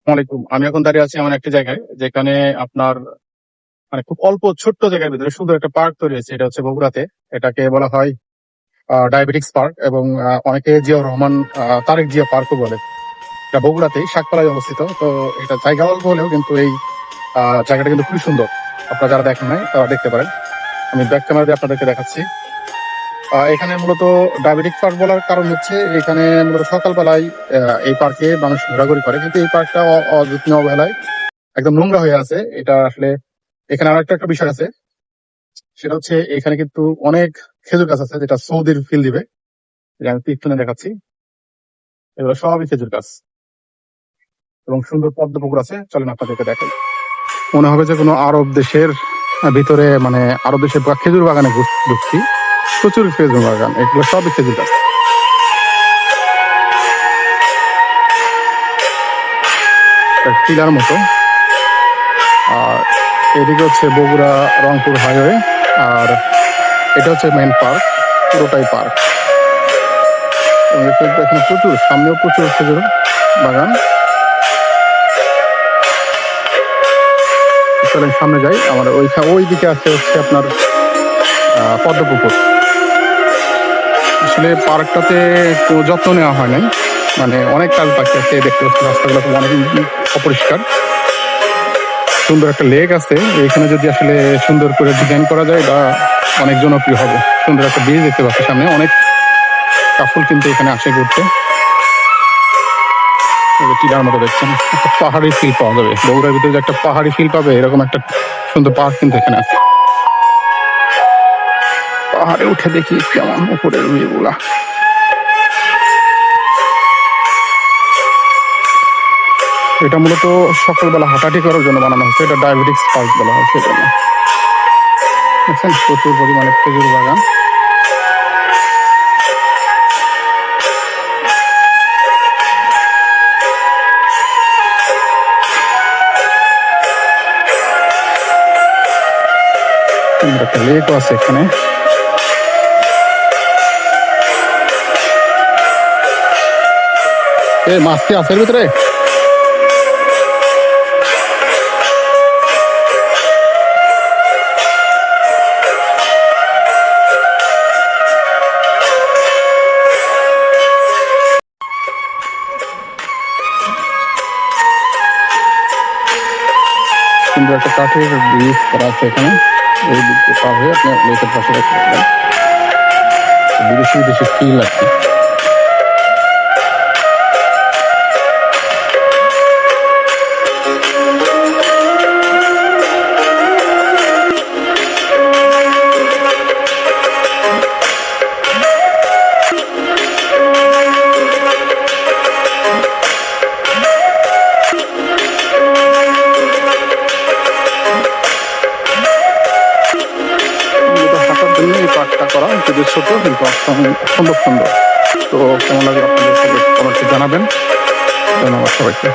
ওয়ালাইকুম। আমি এখন দাঁড়িয়ে আছি এমন একটি জায়গায় যেখানে আপনার মানে খুব অল্প ছোট্ট জায়গার ভিতরে সুন্দর একটা পার্ক তৈরি হয়েছে। এটা হচ্ছে বগুড়াতে। এটাকে বলা হয় ডায়াবেটিক্স পার্ক এবং অনেকে জিয়াউর রহমান তারেক জিয়া পার্কও বলে। এটা বগুড়াতেই শাকপালায় অবস্থিত। তো এটা জায়গা অল্প হলেও কিন্তু এই জায়গাটা কিন্তু খুবই সুন্দর। আপনারা যারা দেখেন নাই তারা দেখতে পারেন। আমি ব্যাক ক্যামেরা দিয়ে আপনাদেরকে দেখাচ্ছি। এখানে মূলত ডায়াবেটিক পার্ক বলার কারণ হচ্ছে এখানে মূলত সকালবেলায় এই পার্কে মানুষ ঘোরাঘুরি করে, কিন্তু এই পার্কটা অযত্ন অবহেলায় একদম নোংরা হয়ে আছে। এটা আসলে এখানে আরেকটা একটা বিষয় আছে, সেটা হচ্ছে এখানে কিন্তু অনেক খেজুর গাছ আছে যেটা সৌদির ফিল দিবে। এটা আমি পিছনে দেখাচ্ছি, এগুলো সবই খেজুর গাছ এবং সুন্দর পদ্ম পুকুর আছে। চলেন আপনাদেরকে দেখাই। মনে হবে যে কোনো আরব দেশের ভিতরে, মানে আরব দেশের খেজুর বাগানে ঢুকছি। প্রচুর খেজুর বাগান, এগুলো সবই খেজুর গাছ। টিলার মতো। আর এদিকে হচ্ছে বগুড়া রংপুর হাইওয়ে, আর এটা হচ্ছে মেইন পার্ক, পুরোটাই পার্ক। এখানে প্রচুর, সামনেও প্রচুর খেজুর বাগান। চলেন সামনে যাই। আমার ওই দিকে আছে হচ্ছে আপনার পদ্মপুকুর। আসলে পার্কটাতে কোনো যত্ন নেওয়া হয় নাই, মানে অনেক কাজ বাকি আছে। দেখতে পাচ্ছি রাস্তাগুলো খুব অনেক অপরিষ্কার। সুন্দর একটা লেক আছে এখানে, যদি আসলে সুন্দর করে ডিজাইন করা যায় বা অনেক জনপ্রিয় হবে। সুন্দর একটা ব্রিজ দেখতে পাচ্ছি সামনে, অনেক কাপল কিন্তু এখানে আসে ঘুরতে। টিলার মতো দেখছেন, একটা পাহাড়ি ফিল পাওয়া যাবে। বগুড়ার ভিতরে যে একটা পাহাড়ি ফিল পাবে এরকম একটা সুন্দর পার্ক কিন্তু এখানে আছে। পাহাড়ে উঠে দেখি কেমন উপরের ভিউ গুলা। এটা মূলত সকালবেলা হাঁটাহাঁটি করার জন্য বানানো হয়েছে। এটা ডায়াবেটিক্স পার্ক বলা হয় সেজন্য। দেখছেন প্রচুর পরিমাণে খেজুর বাগান। একটা লেকও আছে এখানে। মাছ কি আছে এর ভিতরে? সুন্দর একটা কাঠের ব্রিজ করা আছে এখানে। এই দিক দিয়ে পার হয়ে আপনি লেকের পাশে রাখতে পারবেন। বিদেশি বিদেশি ফিল আছে। এই পার্কটা করা যদি ছোট, কিন্তু অসম্ভব সুন্দর। তো কেমন লাগে আপনাদের কমেন্টে জানাবেন। ধন্যবাদ সবাইকে।